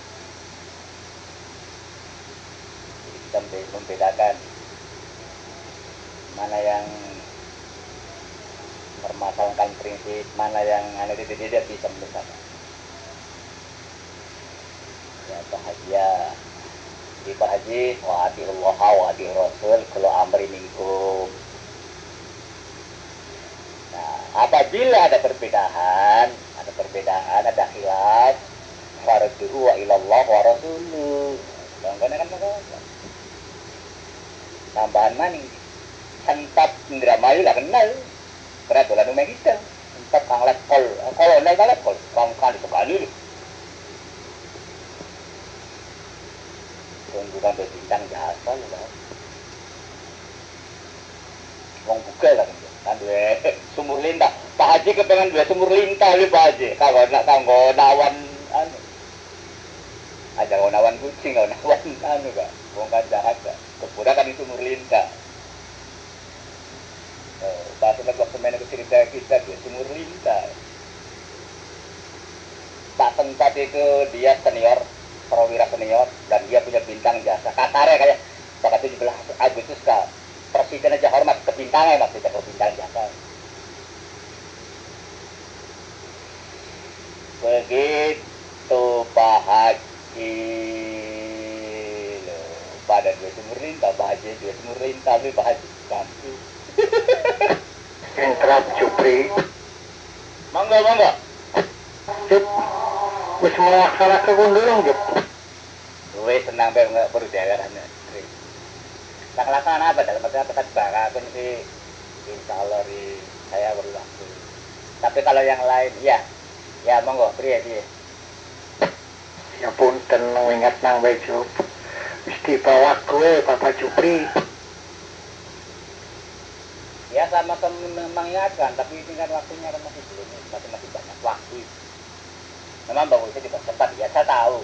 B: Jadi kita membedakan mana yang permasalahkan prinsip, mana yang dia bisa membesarkan. Ya bahagia Jadi Pak Haji, wa atiullah wa atiur rasul kalau amri minkum. Nah, apabila ada perbedaan, ada khilaf, farduhu wa ilallah wa rasuluh. Bangkana kan maka tambahan maning. Santap Indramayu lah kenal. Karena dolan rumah kita. Santap kang letkol. Kalau naik kan letkol. Kang sekali. Tunjukkan bintang jasa lah. Wong buka lah kan dua sumur lintah. Pak Haji kepengen dua sumur lintah li Pak Haji. Kalau nak kanggo nawan anu. Aja nawan kucing, nawan anu Kak. Wong kan jahat Kak. Kemudian kan itu sumur lintah. Bahasa waktu main cerita kita dia sumur lintah. Pak Tentat itu dia senior, perwira senior dan dia punya bintang jasa. Katanya kayak pada 17 Agustus Kak. Presiden aja hormat ke bintangnya Mas, tidak ke bintang jasa. Begitu Pak Haji loh, pada dua sumur lintah, Pak Haji dua sumur lintah, Pak Haji bantu.
C: Entrap Jupri.
B: Mangga.
C: Jup, wis melaksanakan dulu Jup.
B: Gue senang banget nggak perlu diajarannya. Laksanakan apa dalam artian pesan bangga sih, insya Allah saya berlaku. Tapi kalau yang lain, ya monggo, pria.
C: Ya punten ingat nang bae Jup. Mesti bawa gue Bapak Jupri.
B: Ya sama-sama mengingatkan, tapi ini kan waktunya kan masih belum, masih banyak waktu. Memang bagusnya dipercepat, ya saya tahu.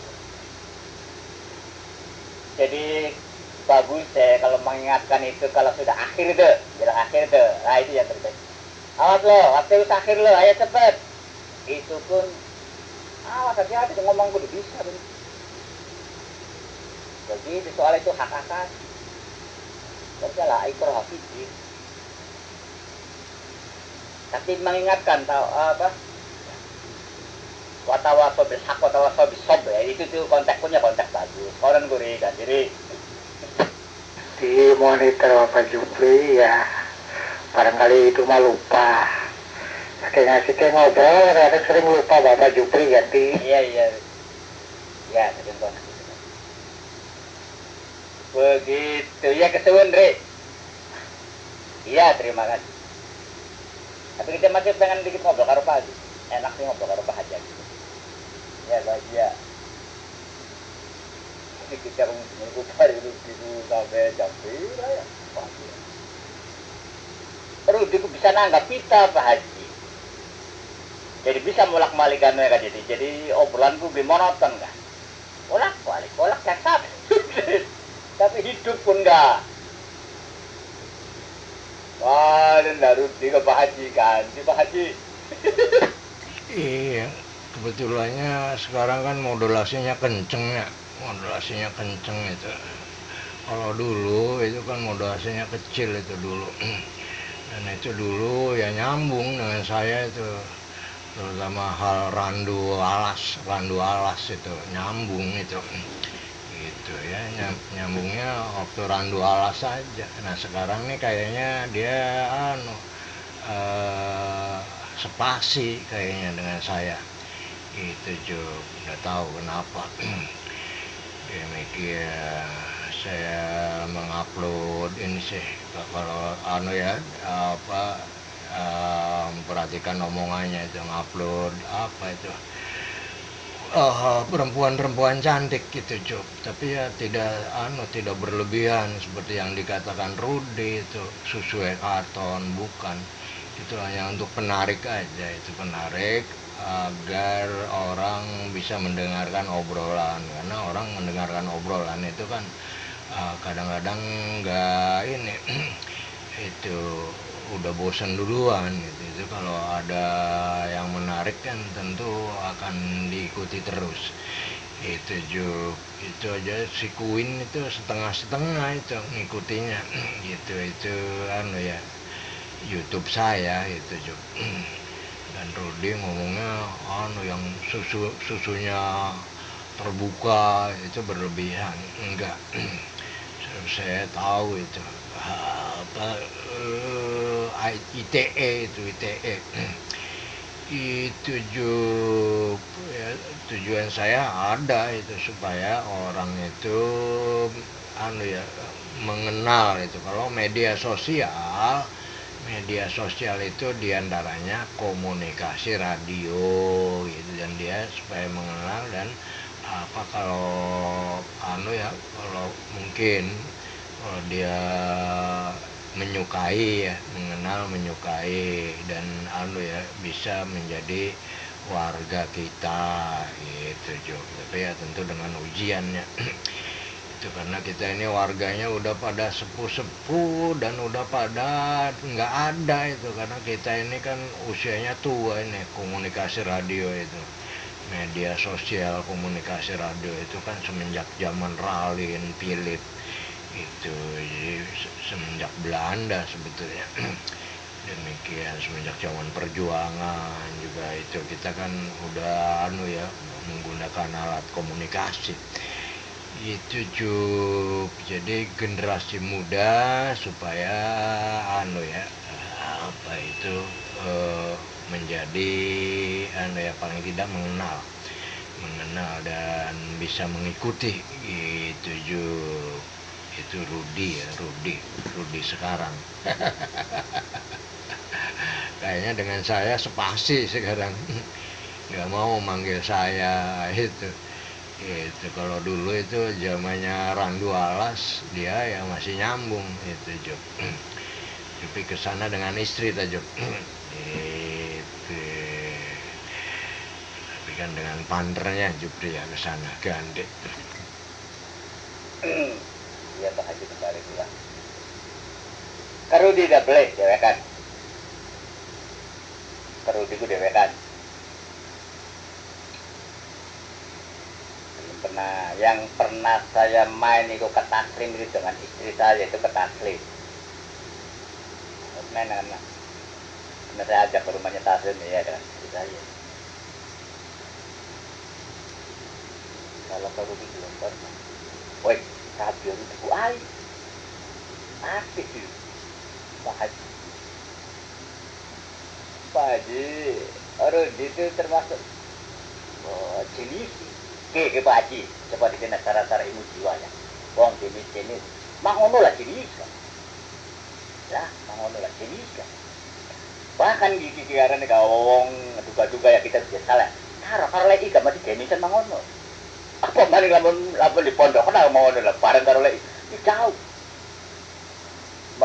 B: Jadi bagus kalau mengingatkan itu kalau sudah akhir itu, bilang akhir itu, nah itu yang terbaik. Awas lo, waktu itu akhir lo, ayo cepet. Itu pun, awas hati-hati ngomong kudu bisa. Jadi soal itu hak asasi. Berjalan ikrar hafizi. Tapi mengingatkan tahu apa? Watawaso bil haq watawaso bis sabr, itu tuh konteks bagus. Orang gurih dan diri
C: Di monitor Bapak Jupri ya. Barangkali itu mah lupa. Kayak ngobrol, kadang sering lupa Bapak Jupri ganti.
B: Iya. Ya, sering begitu ya kesuwun Re. Iya, terima kasih. Tapi kita masih pengen dikit ngobrol karo Pak Haji. Enak sih ngobrol karo Pak Haji. Ya, bahagia. Ini kita menunggu hari itu sampai jam berapa ya? Terus dia bisa nanggap kita Pak Haji. Jadi bisa molak-malikan mereka jadi obrolanku lebih monoton kan. Kolak cakap. Tapi hidup pun enggak. Wah, dan baru ke Pak Haji kan, si Pak Haji.
A: Iya, kebetulannya sekarang kan modulasinya kenceng ya. Modulasinya kenceng itu. Kalau dulu itu kan modulasinya kecil itu dulu. Dan itu dulu ya nyambung dengan saya itu. Terutama hal randu alas itu nyambung itu. Gitu ya, nyambungnya waktu randu alas saja. Nah sekarang nih kayaknya dia spasi kayaknya dengan saya. Itu juga nggak tahu kenapa. Dia mikir saya mengupload ini sih kalau memperhatikan omongannya itu ngupload apa itu perempuan cantik gitu Job, tapi ya tidak berlebihan seperti yang dikatakan Rudy itu sesuai karton, bukan, itu hanya untuk penarik aja, itu penarik agar orang bisa mendengarkan obrolan, karena orang mendengarkan obrolan itu kan kadang-kadang nggak ini itu udah bosan duluan gitu. Itu kalau ada yang menarik kan tentu akan diikuti terus. Itu juga itu aja si Queen itu setengah-setengah itu ngikutinya. itu ya YouTube saya itu juga. Dan Rudy ngomongnya yang susunya terbuka itu berlebihan, enggak. Saya tahu itu apa ITE itu ITE itu ya, tujuan saya ada itu supaya orang itu mengenal itu. Kalau media sosial itu diantaranya komunikasi radio gitu, dan dia supaya mengenal. Dan kalau kalau mungkin kalau dia menyukai dan bisa menjadi warga kita gitu, tapi ya tentu dengan ujiannya. Itu karena kita ini warganya udah pada sepuh-sepuh dan udah pada nggak ada itu, karena kita ini kan usianya tua ini. Komunikasi radio itu, media sosial komunikasi radio itu kan semenjak zaman Ralin, Philip itu, jadi semenjak Belanda sebetulnya. Demikian semenjak zaman perjuangan juga itu kita kan udah menggunakan alat komunikasi. Itu jadi generasi muda supaya menjadi paling tidak mengenal dan bisa mengikuti itu Rudi sekarang. Kayaknya dengan saya sepasi sekarang, nggak mau manggil saya itu. Kalau dulu itu zamannya Randu Alas, dia ya masih nyambung itu Job. Tapi kesana dengan istri Job. Tapi kan dengan pandernya Jupri ya kesana ganti.
B: Iya Pak Haji kembali pulang. Karudi udah boleh dewekan. Karudi ku dewekan. Yang pernah saya main itu ke Taslim itu dengan istri saya, itu ke Taslim. Main karena saya ajak ke rumahnya Taslim ya dengan istri saya. Kalau ke Rudi belum pernah. Woi, radio itu ku ai. Asik itu. Pak Haji. Rudi itu termasuk jenis. Oke Pak Haji, coba dikena cara-cara ilmu jiwanya. Wong jenis mangono lah jenis kan. Lah, mangono lah jenis kan. Bahkan gigi kiaran nek wong duga-duga ya kita bisa salah. Karo lek gak mati jenisan mangono. Apa maning lamun di pondok kenal mangono lah bareng karo lek jauh.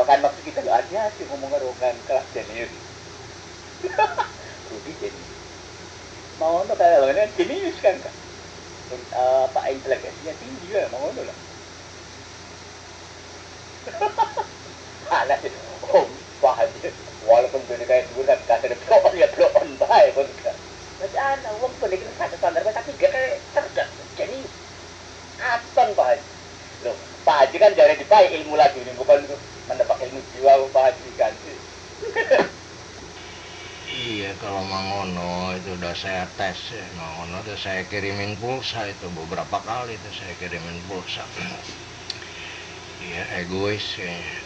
B: Makan maksud kita gak ada sih ngomong karo kan kelas jenius. Rudi jenis. Mangono kayak lho jenis kan. Inteligensinya tinggi lah, mangono lah. Alah sih, Pak Haji, walaupun dia kayak dulu kan kata dia blon baik pun kan. Macam mana, orang pun dia kata standar tapi dia kayak cerdas, jadi aton Pak Haji. Loh, Pak Haji kan dari dipakai ilmu lagi ini, bukan mendapat ilmu jiwa Pak Haji ganti.
A: Iya, kalau Mangono itu udah saya tes ya. Mangono udah saya kirimin pulsa itu beberapa kali itu saya kirimin pulsa. Iya, egois kayaknya.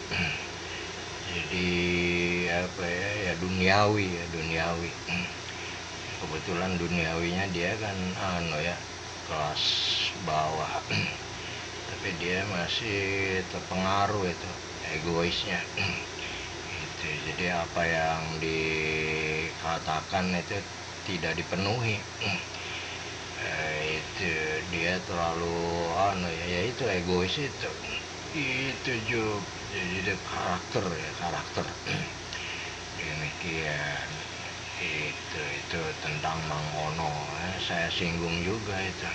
A: Jadi duniawi. Kebetulan duniawinya dia kan kelas bawah. Tapi dia masih terpengaruh itu egoisnya. Jadi apa yang dikatakan itu tidak dipenuhi. Itu dia terlalu itu egois itu juga. Jadi dia karakter demikian. Itu tentang Mang Ono, saya singgung juga itu.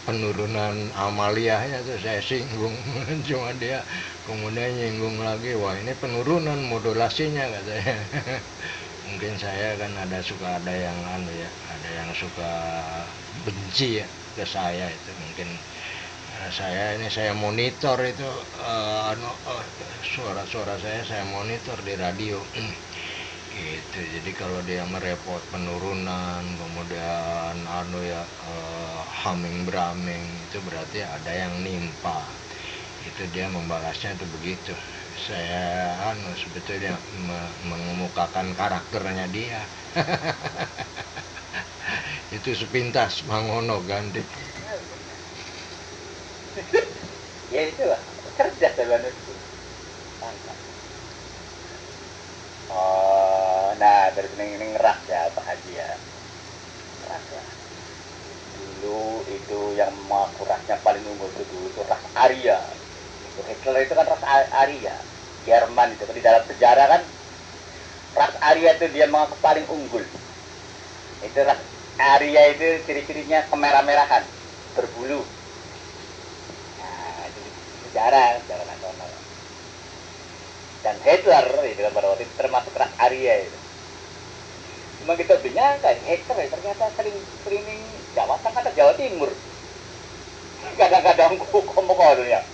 A: Penurunan amaliyahnya tuh saya singgung. Cuma dia kemudian nyinggung lagi, wah ini penurunan modulasinya katanya. Mungkin saya kan ada yang ada yang suka benci ya ke saya itu. Mungkin saya monitor itu suara-suara saya monitor di radio. Itu jadi kalau dia merepot penurunan, kemudian humming braming, itu berarti ada yang nimpa. Itu dia membalasnya itu begitu. Saya sebetulnya mengemukakan karakternya dia. Itu sepintas Mangono ganti.
B: Ya itu lah, cerdas dalam itu. Mantap. Oh, nah terus ini ngeras ya Pak Haji ya. Ngeras ya. Dulu itu yang kurasnya paling unggul itu ras Arya. Itu Hitler itu kan ras Arya. Jerman itu di dalam sejarah kan ras Arya itu dia mengaku paling unggul. Itu ras Arya itu ciri-cirinya kemerah-merahan, berbulu. Nah, itu sejarah nasional. Dan Hitler itu kan pada waktu itu termasuk ras Arya itu. Cuma kita menyangka Hitler ternyata sering Jawa Tengah atau Jawa Timur. Kadang-kadang ngomong ya.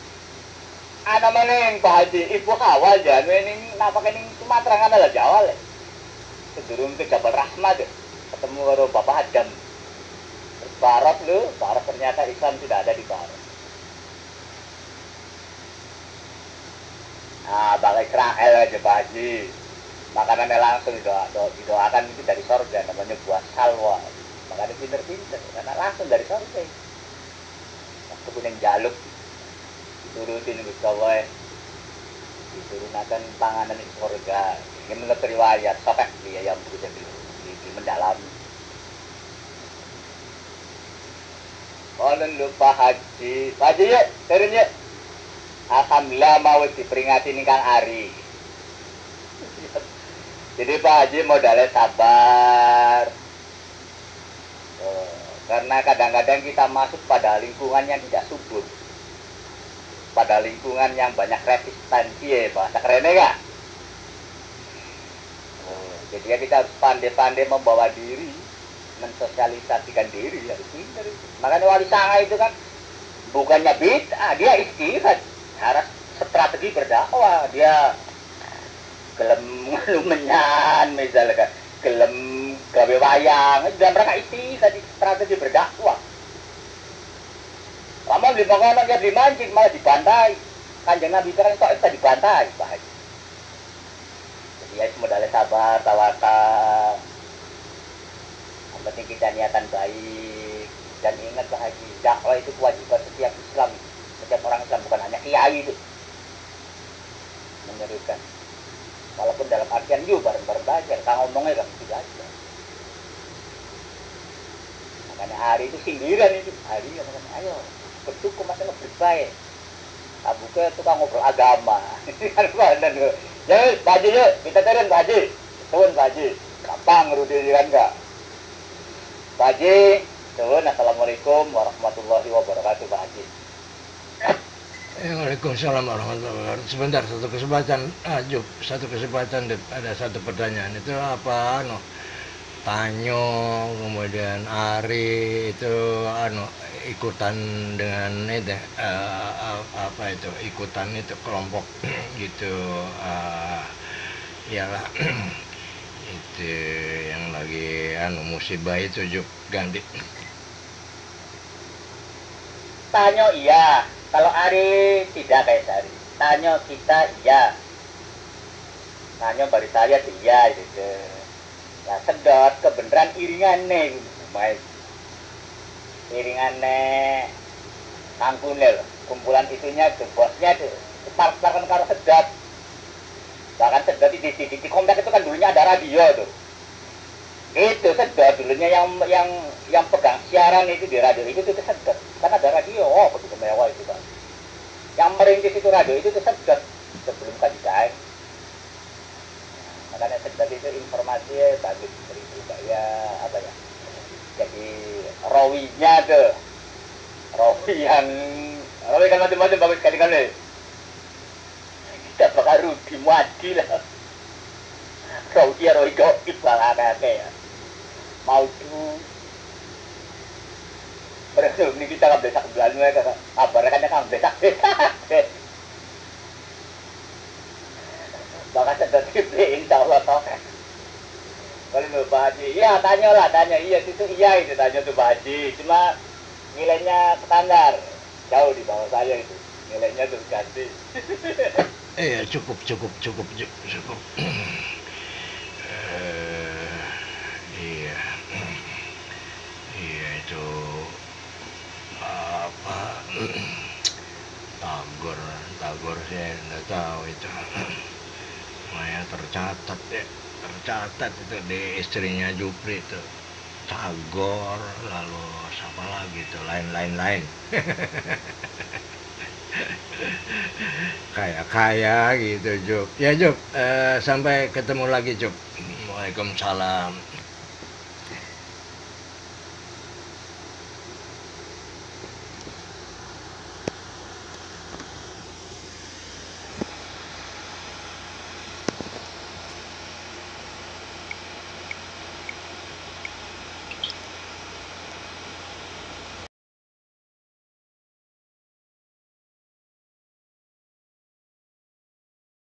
B: Anak meneng Pak Haji, ibu kawal jangan meneng napak ini Sumatera kan adalah Jawa le. Sebelum ke Jabal Rahmat ketemu karo Bapak Adam. Terus Barat ternyata Islam tidak ada di Barat. Nah, Bang Israel aja Pak Haji. Makanannya langsung didoakan itu dari sorga, namanya buah salwa. Makanya pinter-pinter, karena langsung dari sorga. Waktu kuning jaluk, diturutin ke kawai, diturunakan panganan di sorga. Ini menurut riwayat, sokak dia yang berusaha di mendalam. Kalau lupa Haji, Pak Haji yuk, turun yuk. Alhamdulillah mau diperingati nih Kang Ari. Jadi Pak Haji modalnya sabar. Karena kadang-kadang kita masuk pada lingkungan yang tidak subur. Pada lingkungan yang banyak resistensi ya, bahasa kerennya kan? Jadi ya kita harus pandai-pandai membawa diri, mensosialisasikan diri, harus pintar. Makanya Wali Sanga itu kan bukannya bid'ah, dia istirahat. Harus strategi berdakwah, dia gelem lumenyan misalnya kan, gelem gawe wayang, dalam rangka tadi strategi berdakwah. Lama di Mangono dia dimancing malah dibantai. Kanjeng Nabi terang kok bisa dibantai, Pak Haji. Jadi ya modalnya sabar, tawakal. Yang penting kita niatan baik dan ingat Pak Haji, dakwah itu kewajiban setiap Islam, setiap orang Islam, bukan hanya kiai itu. Menyerukan. Walaupun dalam artian yuk bareng-bareng belajar, kita ngomongnya kan tidak aja. Makanya hari itu sindiran itu, hari yang makanya ayo bersyukur masalah berbaik. Abu ke tukang ngobrol agama. Kan badan tuh. Ya, Pak Haji yuk, kita turun Pak Haji. Turun Pak Haji. Gampang ngerudi kan enggak? Pak Haji, turun. Assalamualaikum warahmatullahi wabarakatuh Pak Haji.
A: Waalaikumsalam warahmatullahi wabarakatuh. Sebentar, satu kesempatan ada satu pertanyaan itu apa Tanyo kemudian Ari itu ikutan dengan itu apa itu ikutan itu kelompok gitu iyalah itu yang lagi musibah itu ganti.
B: Tanyo iya. Kalau Ari tidak kayak Ari. Tanyo kita iya. Tanyo baru saya iya gitu. Ya sedot kebenaran iringannya Mas. Iringannya Kangkunel, kumpulan itunya tuh bosnya tuh kepar-keparan karo sedot. Bahkan sedot di komplek itu kan dulunya ada radio tuh. Itu sedot dulunya yang pegang siaran itu di radio itu tuh sedot. Kan ada radio, begitu mewah itu kan. Yang merintis itu radio itu tuh sedot sebelum kajian. Makanya sedot itu informasinya bagus itu kayak apa ya? Jadi rawinya tuh, rawi kan macam-macam bagus sekali kan nih. Kita bakal rugi mati lah. Rawi goib lah kayak mau tuh. Berarti ini kita kan besak bulan mereka, apa rekannya kan besak. Bahkan sedot insya Allah toh. Kalau lu Pak Haji, iya tanya, iya itu tanya tuh Pak Haji, cuma nilainya standar, jauh di bawah saya itu, nilainya tuh ganti.
A: Cukup. Iya, iya itu apa? Tagor saya nggak tahu itu. Maya tercatat itu di istrinya Jupri itu. Tagor, lalu siapa lagi itu, lain. Kayak gitu Jup. Ya Jup, sampai ketemu lagi Jup. Waalaikumsalam.